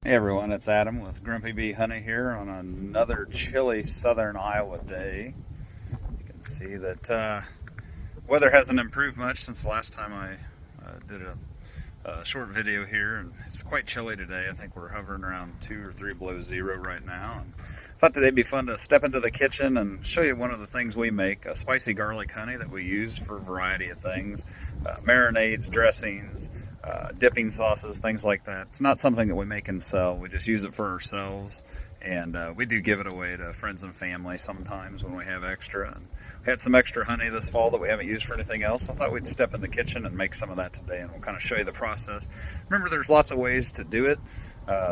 Hey everyone, it's Adam with Grumpy Bee Honey here on another chilly southern Iowa day. You can see that weather hasn't improved much since the last time I did a short video here, and it's quite chilly today. I think we're hovering around 2 or 3 below zero right now. And I thought today'd be fun to step into the kitchen and show you one of the things we make, a spicy garlic honey that we use for a variety of things, marinades, dressings, dipping sauces, things like that. It's not something that we make and sell. We just use it for ourselves, and we do give it away to friends and family sometimes when we have extra. And we had some extra honey this fall that we haven't used for anything else, so I thought we'd step in the kitchen and make some of that today, and we'll kind of show you the process. Remember, there's lots of ways to do it.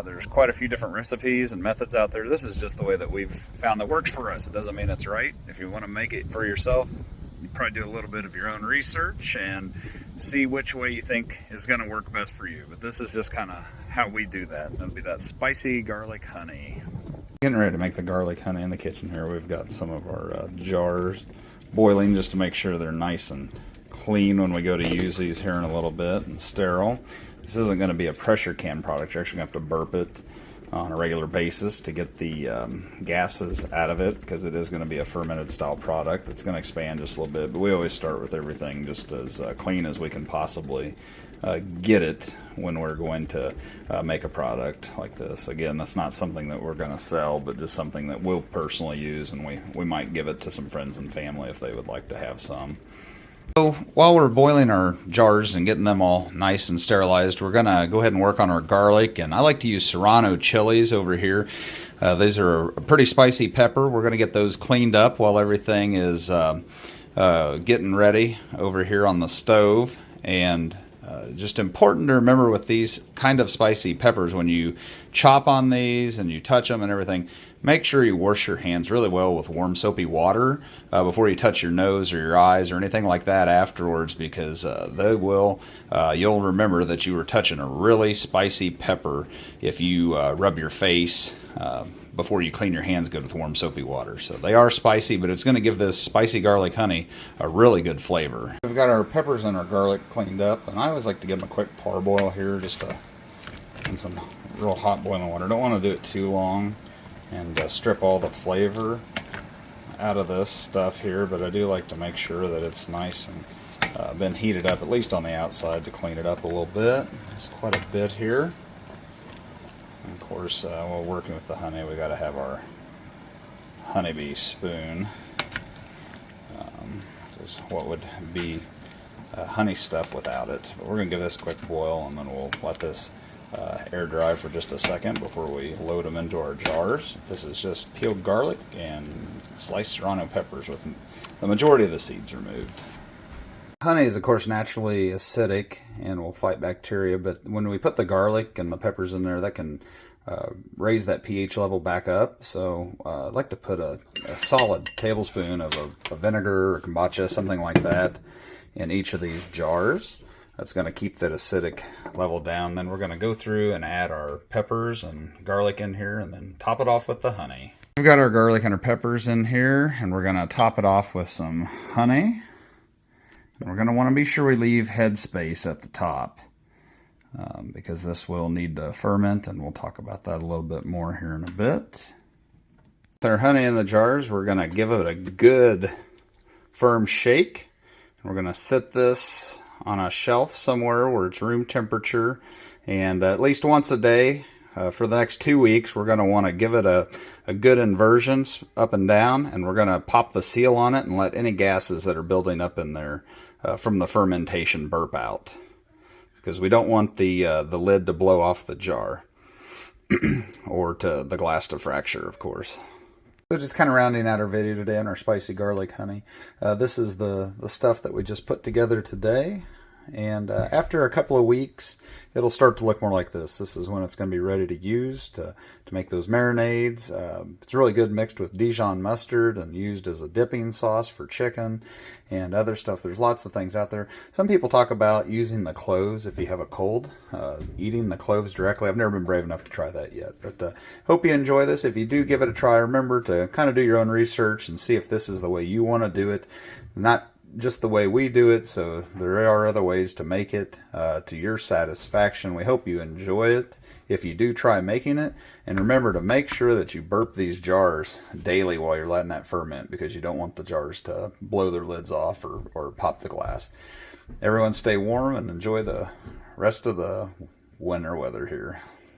There's quite a few different recipes and methods out there. This is just the way that we've found that works for us. It doesn't mean it's right. If you want to make it for yourself, you probably do a little bit of your own research and see which way you think is going to work best for you. But this is just kind of how we do that. It'll be that spicy garlic honey. Getting ready to make the garlic honey in the kitchen here. We've got some of our jars boiling just to make sure they're nice and clean when we go to use these here in a little bit, and sterile. This isn't going to be a pressure can product. You're actually going to have to burp it on a regular basis to get the gases out of it, because it is going to be a fermented style product. It's going to expand just a little bit, but we always start with everything just as clean as we can possibly get it when we're going to make a product like this. Again, that's not something that we're going to sell, but just something that we'll personally use, and we might give it to some friends and family if they would like to have some. So while we're boiling our jars and getting them all nice and sterilized, we're going to go ahead and work on our garlic. And I like to use Serrano chilies over here. These are a pretty spicy pepper. We're going to get those cleaned up while everything is getting ready over here on the stove. And just important to remember with these kind of spicy peppers, when you chop on these and you touch them and everything, make sure you wash your hands really well with warm soapy water before you touch your nose or your eyes or anything like that afterwards, because you'll remember that you were touching a really spicy pepper if you rub your face before you clean your hands good with warm soapy water. So they are spicy, but it's going to give this spicy garlic honey a really good flavor. We've got our peppers and our garlic cleaned up, and I always like to give them a quick parboil here, just in some real hot boiling water. Don't want to do it too long and strip all the flavor out of this stuff here, but I do like to make sure that it's nice and been heated up, at least on the outside, to clean it up a little bit. It's quite a bit here. And of course, while working with the honey, we got to have our honeybee spoon. This is what would be honey stuff without it. But we're going to give this a quick boil, and then we'll let this air dry for just a second before we load them into our jars. This is just peeled garlic and sliced serrano peppers with the majority of the seeds removed. Honey is, of course, naturally acidic and will fight bacteria, but when we put the garlic and the peppers in there, that can raise that pH level back up. So I'd like to put a solid tablespoon of a vinegar or kombucha, something like that, in each of these jars. That's going to keep that acidic level down. Then we're going to go through and add our peppers and garlic in here, and then top it off with the honey. We've got our garlic and our peppers in here, and we're going to top it off with some honey. And we're going to want to be sure we leave head space at the top, because this will need to ferment, and we'll talk about that a little bit more here in a bit. With our honey in the jars, we're going to give it a good firm shake. And we're going to sit this on a shelf somewhere where it's room temperature, and at least once a day for the next 2 weeks. We're going to want to give it a good inversion up and down, and we're going to pop the seal on it and let any gases that are building up in there from the fermentation burp out, because we don't want the lid to blow off the jar or to the glass to fracture, of course. So just kind of rounding out our video today on our spicy garlic honey. This is the stuff that we just put together today. And after a couple of weeks, it'll start to look more like this. This is when it's going to be ready to use to make those marinades. It's really good mixed with Dijon mustard and used as a dipping sauce for chicken and other stuff. There's lots of things out there. Some people talk about using the cloves if you have a cold, eating the cloves directly. I've never been brave enough to try that yet, but hope you enjoy this. If you do give it a try, remember to kind of do your own research and see if this is the way you want to do it. Not just the way we do it, so there are other ways to make it to your satisfaction. We hope you enjoy it if you do try making it. And remember to make sure that you burp these jars daily while you're letting that ferment, because you don't want the jars to blow their lids off or pop the glass. Everyone stay warm and enjoy the rest of the winter weather here.